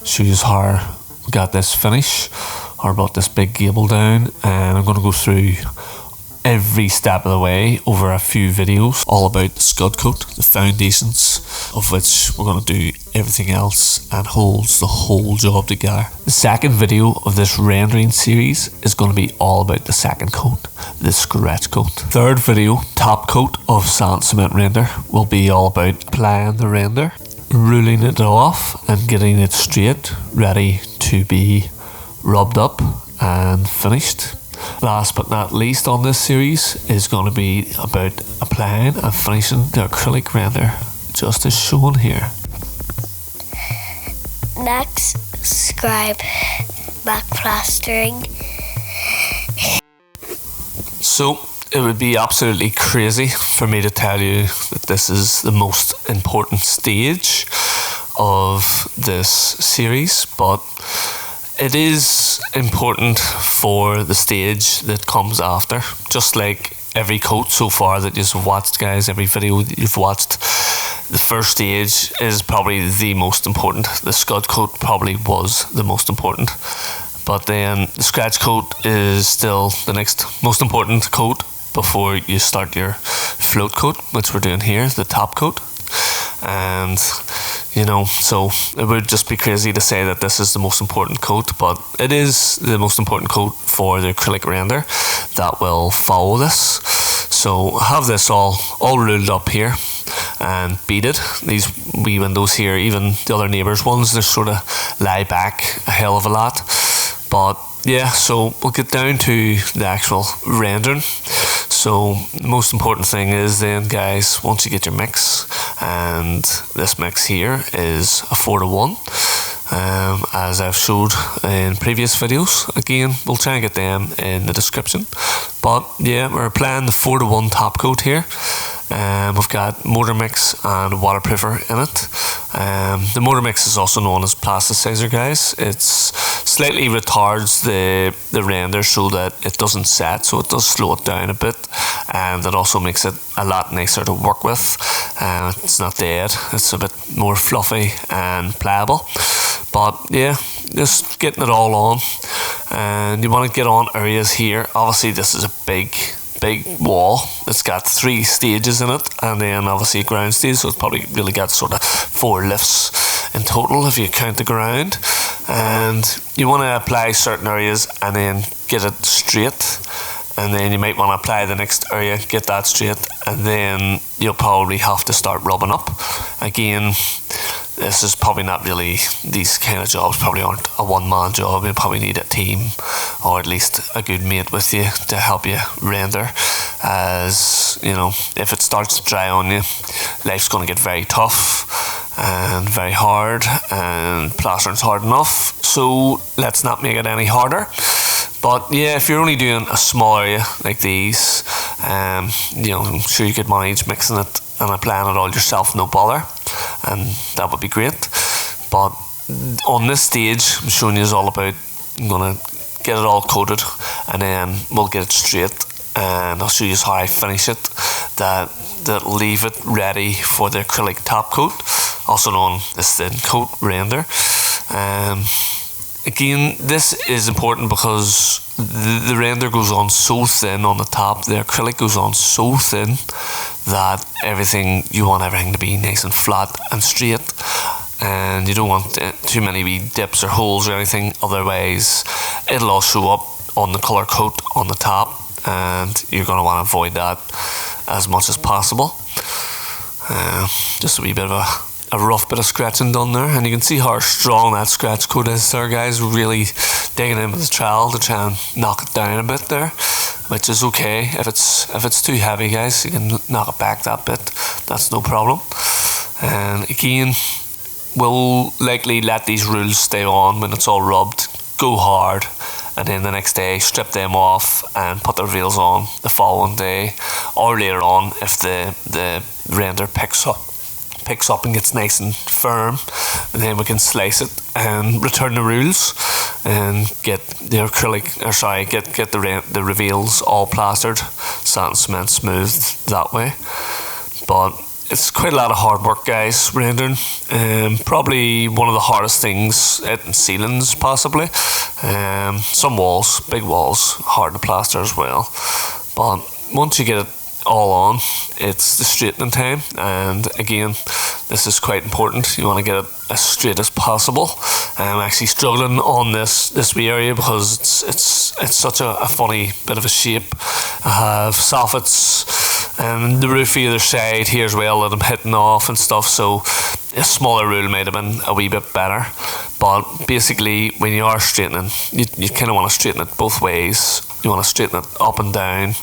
show you how we got this finish, or brought this big gable down, and I'm going to go through every step of the way over a few videos all about the Scud coat, the foundations of which we're going to do everything else and holds the whole job together. The second video of this rendering series is going to be all about the second coat, the scratch coat. Third video, top coat of sand cement render, will be all about applying the render, ruling it off and getting it straight, ready to be rubbed up and finished. Last but not least on this series is going to be about applying and finishing the acrylic render, just as shown here. Next, subscribe, back plastering. So it would be absolutely crazy for me to tell you that this is the most important stage of this series, but it is important for the stage that comes after. Just like every coat so far that you've watched, guys, every video that you've watched, the first stage is probably the most important. The Scud coat probably was the most important, but then the scratch coat is still the next most important coat before you start your float coat, which we're doing here, the top coat. And you know, so it would just be crazy to say that this is the most important coat, but it is the most important coat for the acrylic render that will follow this. So I have this all ruled up here and beaded. These wee windows here, even the other neighbours' ones, they sort of lie back a hell of a lot. But yeah, so we'll get down to the actual rendering. So the most important thing is then, guys, once you get your mix, and this mix here is a 4:1, as I've showed in previous videos. Again, we'll try and get them in the description. But yeah, we're applying the 4:1 top coat here. We've got mortar mix and waterproofer in it. The mortar mix is also known as plasticizer, guys. It's slightly retards the render so that it doesn't set, so it does slow it down a bit, and it also makes it a lot nicer to work with. It's not dead, it's a bit more fluffy and pliable. But yeah, just getting it all on, and you want to get on areas here. Obviously this is a big wall. It's got 3 stages in it, and then obviously a ground stage, so it's probably really got sort of 4 lifts in total if you count the ground. And you want to apply certain areas and then get it straight, and then you might want to apply the next area, get that straight, and then you'll probably have to start rubbing up. Again, this is probably not really, these kind of jobs probably aren't a one-man job. You probably need a team, or at least a good mate with you to help you render, as you know, if it starts to dry on you, life's going to get very tough and very hard, and plastering's hard enough, so let's not make it any harder. But yeah, if you're only doing a small area like these, you know, I'm sure you could manage mixing it and applying it all yourself, no bother, and that would be great. But on this stage, I'm showing you all about, I'm gonna get it all coated, and then we'll get it straight, and I'll show you how I finish it, that leave it ready for the acrylic top coat, also known as thin coat render. Again, this is important because the render goes on so thin on the top, the acrylic goes on so thin that you want everything to be nice and flat and straight, and you don't want too many wee dips or holes or anything, otherwise it'll all show up on the colour coat on the top, and you're going to want to avoid that as much as possible. Just a wee bit of a rough bit of scratching done there, and you can see how strong that scratch coat is there, guys. Really digging in with the trowel to try and knock it down a bit there, which is okay. If it's too heavy, guys, you can knock it back that bit, that's no problem. And again, we'll likely let these rules stay on when it's all rubbed, go hard, and then the next day strip them off and put the reveals on the following day, or later on if the render picks up and gets nice and firm, and then we can slice it and return the rules and get the get the reveals all plastered, sand and cement smoothed that way. But it's quite a lot of hard work, guys, rendering. Probably one of the hardest things in ceilings, possibly. Some walls, big walls, hard to plaster as well. But once you get it all on, it's the straightening time, and again, this is quite important. You want to get it as straight as possible. I'm actually struggling on this wee area because it's such a funny bit of a shape. I have soffits and the roof either side here as well that I'm hitting off and stuff, so a smaller rule might have been a wee bit better. But basically, when you are straightening, you kind of want to straighten it both ways. You want to straighten it up and down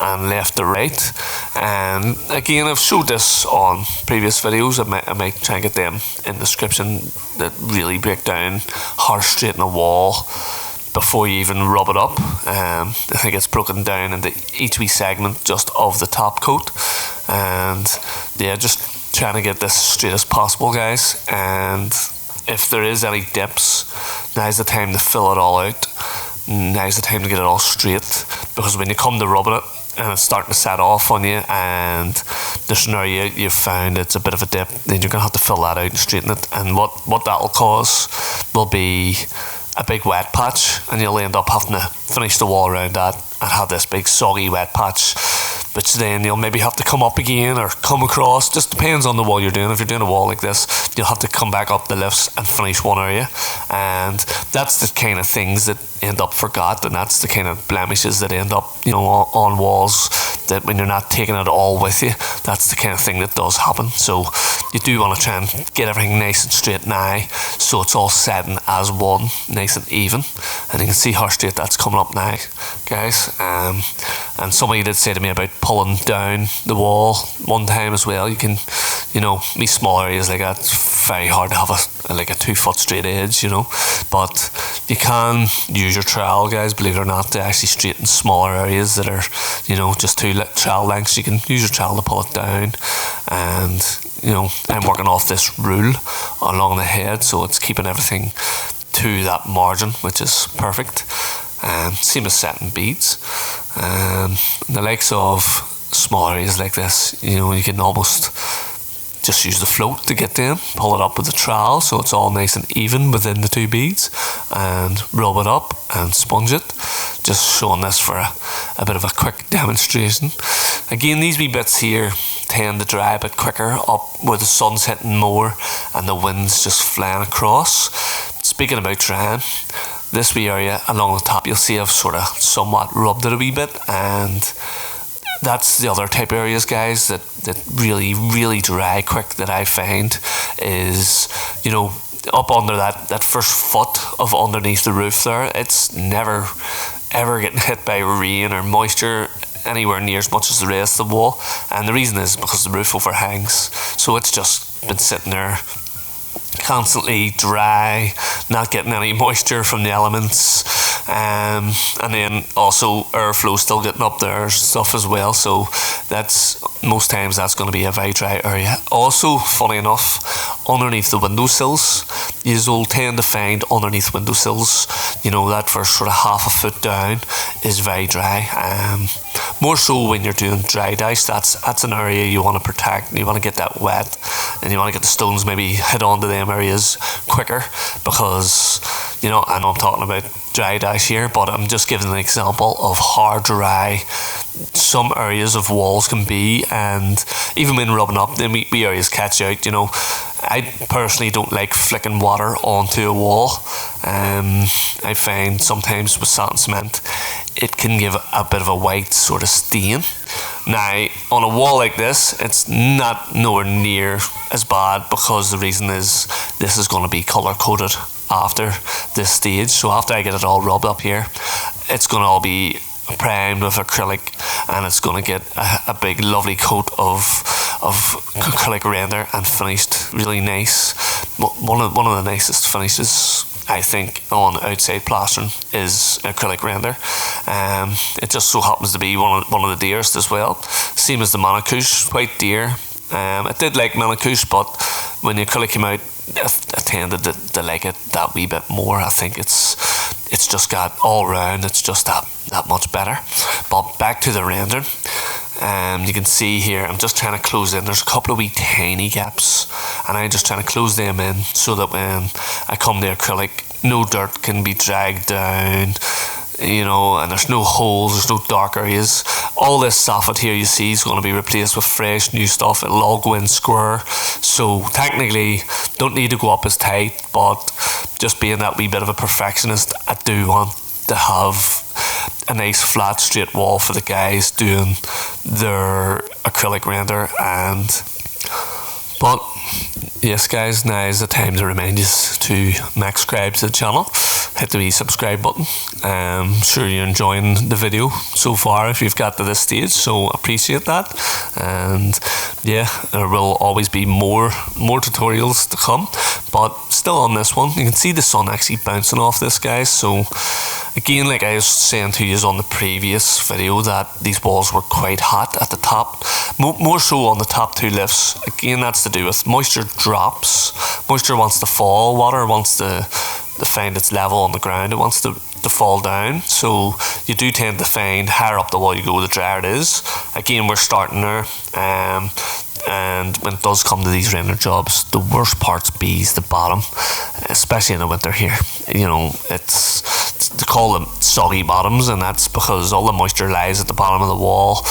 and left to right. And again, I've showed this on previous videos. I might try and get them in the description that really break down how to straighten a wall before you even rub it up. I think it's broken down into each wee segment just of the top coat. And yeah, just trying to get this straight as possible, guys. And if there is any dips, now's the time to fill it all out. Now's the time to get it all straight, because when you come to rubbing it and it's starting to set off on you and there's an area you've found it's a bit of a dip, then you're going to have to fill that out and straighten it. And what that'll cause will be a big wet patch, and you'll end up having to finish the wall around that and have this big soggy wet patch, which then you'll maybe have to come up again or come across. Just depends on the wall you're doing. If you're doing a wall like this, you'll have to come back up the lifts and finish one area, and that's the kind of things that end up forgot, and that's the kind of blemishes that end up, on walls, that when you're not taking it all with you, that's the kind of thing that does happen. So you do want to try and get everything nice and straight now, so it's all setting as one, nice and even. And you can see how straight that's coming up now, guys. And somebody did say to me about pulling down the wall one time as well. You can, these small areas like that, it's very hard to have a 2 foot straight edge, but you can use your trowel, guys, believe it or not, to actually straighten smaller areas that are, just 2 trowel lengths. You can use your trowel to pull it down. And I'm working off this rule along the head, so it's keeping everything to that margin, which is perfect. Same as setting beads. The likes of small areas like this, you can almost just use the float to get them, pull it up with the trowel so it's all nice and even within the 2 beads, and rub it up and sponge it. Just showing this for a bit of a quick demonstration. Again, these wee bits here tend to dry a bit quicker up where the sun's hitting more and the wind's just flying across. Speaking about drying, this wee area along the top, you'll see I've sort of somewhat rubbed it a wee bit, and that's the other type of areas, guys, that really, really dry quick, that I find is, up under that first foot of underneath the roof there, it's never ever getting hit by rain or moisture anywhere near as much as the rest of the wall. And the reason is because the roof overhangs, so it's just been sitting there constantly dry, not getting any moisture from the elements, and then also airflow still getting up there and stuff as well. So most times that's going to be a very dry area. Also, funny enough, underneath the windowsills, you'll tend to find underneath windowsills, that first sort of half a foot down is very dry. More so when you're doing dry dice, that's an area you want to protect, and you want to get that wet, and you want to get the stones maybe hit onto them areas quicker, because I know I'm talking about dry dice here, but I'm just giving an example of how dry some areas of walls can be. And even when rubbing up, then we areas catch out. I personally don't like flicking water onto a wall. I find sometimes with sand and cement it can give a bit of a white sort of stain. Now on a wall like this, it's not nowhere near as bad, because the reason is this is going to be colour coded after this stage. So after I get it all rubbed up here, it's going to all be primed with acrylic, and it's going to get a big lovely coat of acrylic render and finished really nice. One of the nicest finishes I think on outside plastering is acrylic render. It just so happens to be one of the dearest as well, same as the Manacouche, quite dear. I did like Manacouche, but when the acrylic came out, I tended to like it that wee bit more. I think it's just got all round, it's just that much better. But back to the rendering. You can see here, I'm just trying to close in. There's a couple of wee tiny gaps, and I'm just trying to close them in so that when I come to acrylic, no dirt can be dragged down, you know, and there's no holes, there's no dark areas. All this soffit here you see is going to be replaced with fresh new stuff. It'll all go in square, so technically don't need to go up as tight, but just being that wee bit of a perfectionist, I do want to have a nice flat straight wall for the guys doing their acrylic render. But yes guys, now is the time to remind you to make subscribe to the channel. Hit the wee subscribe button. I'm sure you're enjoying the video so far if you've got to this stage, so appreciate that. And yeah, there will always be more tutorials to come, but still on this one you can see the sun actually bouncing off this, guys. So again, like I was saying to you on the previous video, that these walls were quite hot at the top, more so on the top two lifts. Again, that's to do with moisture drops. Moisture wants to fall, water wants to find its level on the ground, it wants to fall down, so you do tend to find higher up the wall you go, the drier it is. Again, we're starting there, and when it does come to these render jobs, the worst part's bees the bottom, especially in the winter here. You know, it's they call them soggy bottoms, and that's because all the moisture lies at the bottom of the wall,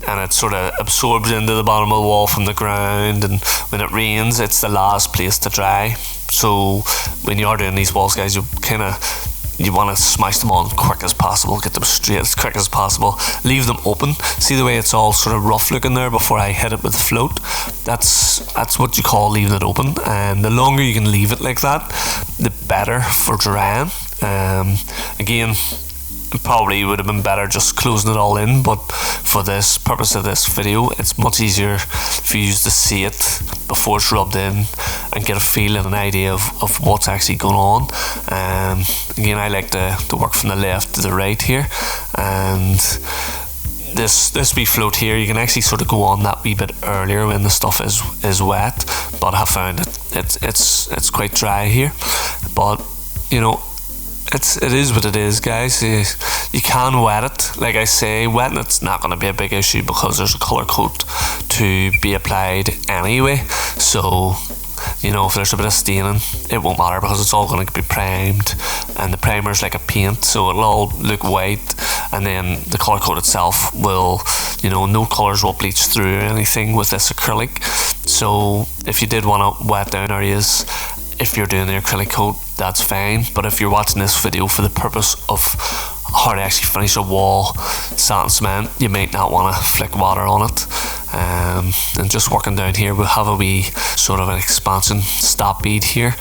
and it sort of absorbs into the bottom of the wall from the ground, and when it rains it's the last place to dry. So when you are doing these walls, guys, you want to smash them on quick as possible, get them straight as quick as possible, leave them open. See the way it's all sort of rough looking there before I hit it with float? That's what you call leaving it open, and the longer you can leave it like that, the better for drying. Again, it probably would have been better just closing it all in, but for this purpose of this video, it's much easier for you to see it before it's rubbed in and get a feel and an idea of what's actually going on. Again, I like to work from the left to the right here, and this wee float here, you can actually sort of go on that wee bit earlier when the stuff is wet, but I found it's quite dry here. But you know, it is what it is, guys. You can wet it. Like I say, wetting it's not going to be a big issue because there's a colour coat to be applied anyway. So, you know, if there's a bit of staining, it won't matter because it's all going to be primed, and the primer's like a paint, so it'll all look white, and then the colour coat itself will, you know, no colours will bleach through or anything with this acrylic. So if you did want to wet down areas, if you're doing the acrylic coat, that's fine. But if you're watching this video for the purpose of how to actually finish a wall, sand and cement, you might not want to flick water on it. And just working down here, we'll have a wee sort of an expansion stop bead here,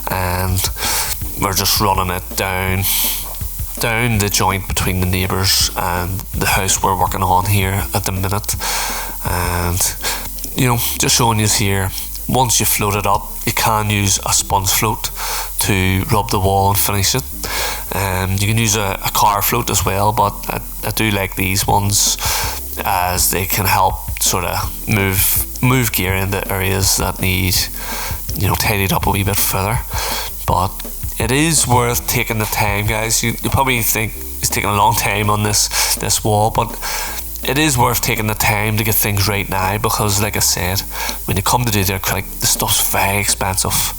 and we're just running it down the joint between the neighbours and the house we're working on here at the minute. And you know, just showing you here, once you float it up, you can use a sponge float to rub the wall and finish it. You can use a car float as well, but I do like these ones as they can help sort of move gear into areas that need, you know, tidied up a wee bit further. But it is worth taking the time, guys. You probably think it's taking a long time on this wall, but it is worth taking the time to get things right now, because like I said, when you come to do the acrylic, the stuff's very expensive.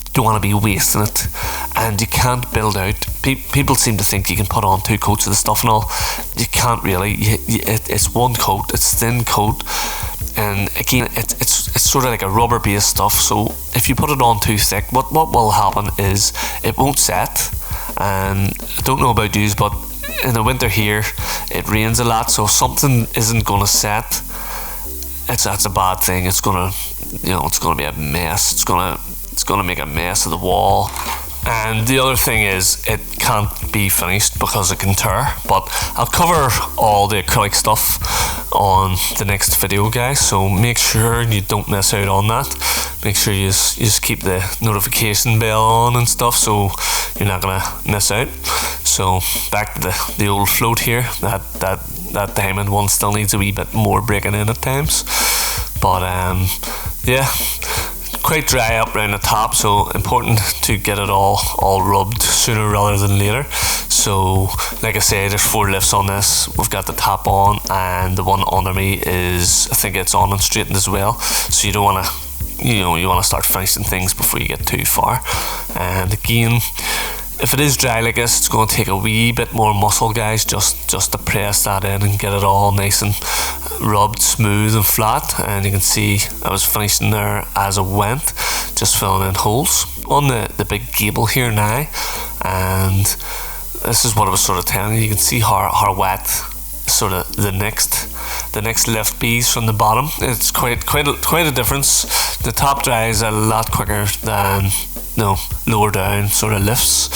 You don't want to be wasting it, and you can't build out. People seem to think you can put on 2 coats of the stuff and all. You can't really. It's one coat, it's thin coat, and again, it's sort of like a rubber based stuff. So if you put it on too thick, what will happen is it won't set. And I don't know about yous, but in the winter here it rains a lot, so if something isn't going to set, that's a bad thing. It's gonna, you know, it's gonna be a mess. It's gonna make a mess of the wall. And the other thing is, it can't be finished because it can tear. But I'll cover all the acrylic stuff on the next video, guys, so make sure you don't miss out on that. Make sure you just keep the notification bell on and stuff, so you're not gonna miss out. So back to the old float here. That diamond one still needs a wee bit more breaking in at times, but yeah, quite dry up around the top, so important to get it all rubbed sooner rather than later. So like I say, there's 4 lifts on this. We've got the top on, and the one under me is, I think it's on and straightened as well. So you don't want to, you want to start finishing things before you get too far. And again, if it is dry like this, it's going to take a wee bit more muscle, guys, just to press that in and get it all nice and rubbed smooth and flat. And you can see I was finishing there as I went, just filling in holes on the big gable here now. And this is what I was sort of telling you. You can see how wet sort of the next lift bees from the bottom. It's quite a difference. The top dries a lot quicker than lower down sort of lifts.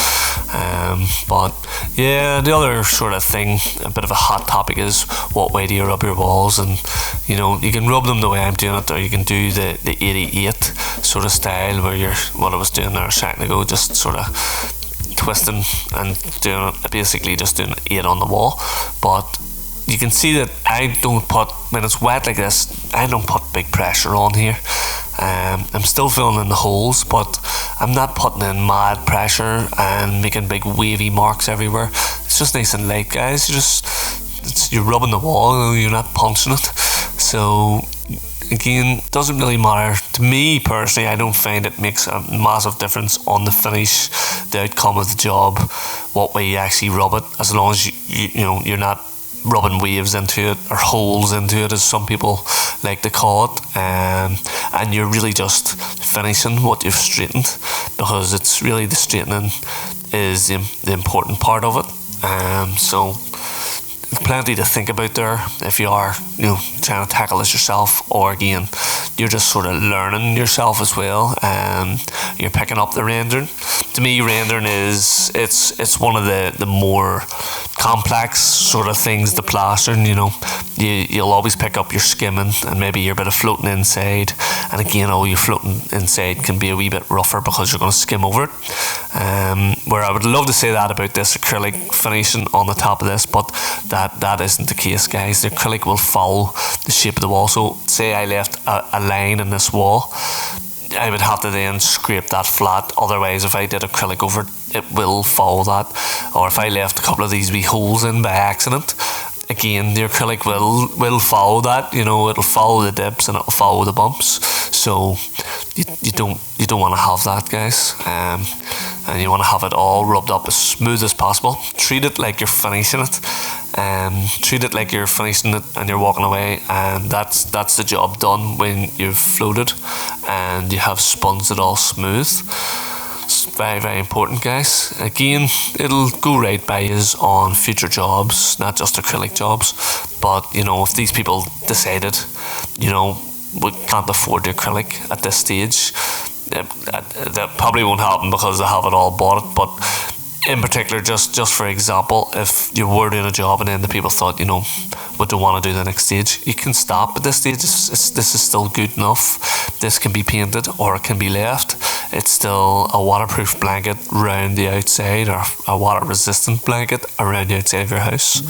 But yeah, the other sort of thing, a bit of a hot topic, is what way do you rub your walls. And you can rub them the way I'm doing it, or you can do the 88 sort of style, where what I was doing there a second ago, just sort of twisting and doing it, basically just doing 8 on the wall. But you can see that I don't put, when it's wet like this, I don't put big pressure on here. I'm still filling in the holes, but I'm not putting in mad pressure and making big wavy marks everywhere. It's just nice and light, guys. You're rubbing the wall, you're not punching it. So again, doesn't really matter to me personally. I don't find it makes a massive difference on the finish, the outcome of the job, what way you actually rub it, as long as you're not rubbing waves into it or holes into it, as some people like to call it, and you're really just finishing what you've straightened, because it's really the straightening is the important part of it. So plenty to think about there if you are trying to tackle this yourself, or again you're just sort of learning yourself as well, and you're picking up the rendering. To me, rendering is it's one of the more complex sort of things, the plastering. You'll always pick up your skimming and maybe your bit of floating inside, and again, all your floating inside can be a wee bit rougher because you're going to skim over it. Where I would love to say that about this acrylic finishing on the top of this, but that isn't the case, guys. The acrylic will follow the shape of the wall. So say I left a line in this wall, I would have to then scrape that flat. Otherwise, if I did acrylic over it, it will follow that. Or if I left a couple of these wee holes in by accident, again, the acrylic will follow that. It'll follow the dips and it'll follow the bumps. So you don't want to have that, guys. And you want to have it all rubbed up as smooth as possible. Treat it like you're finishing it. Treat it like you're finishing it and you're walking away, and that's the job done when you've floated and you have sponged it all smooth. It's very, very important, guys. Again, it'll go right by you on future jobs, not just acrylic jobs. But if these people decided we can't afford the acrylic at this stage, that probably won't happen because they have it all bought. But in particular, just for example, if you were doing a job and then the people thought, we don't want to do the next stage, you can stop at this stage. This is still good enough. This can be painted or it can be left. It's still a waterproof blanket around the outside, or a water resistant blanket around the outside of your house.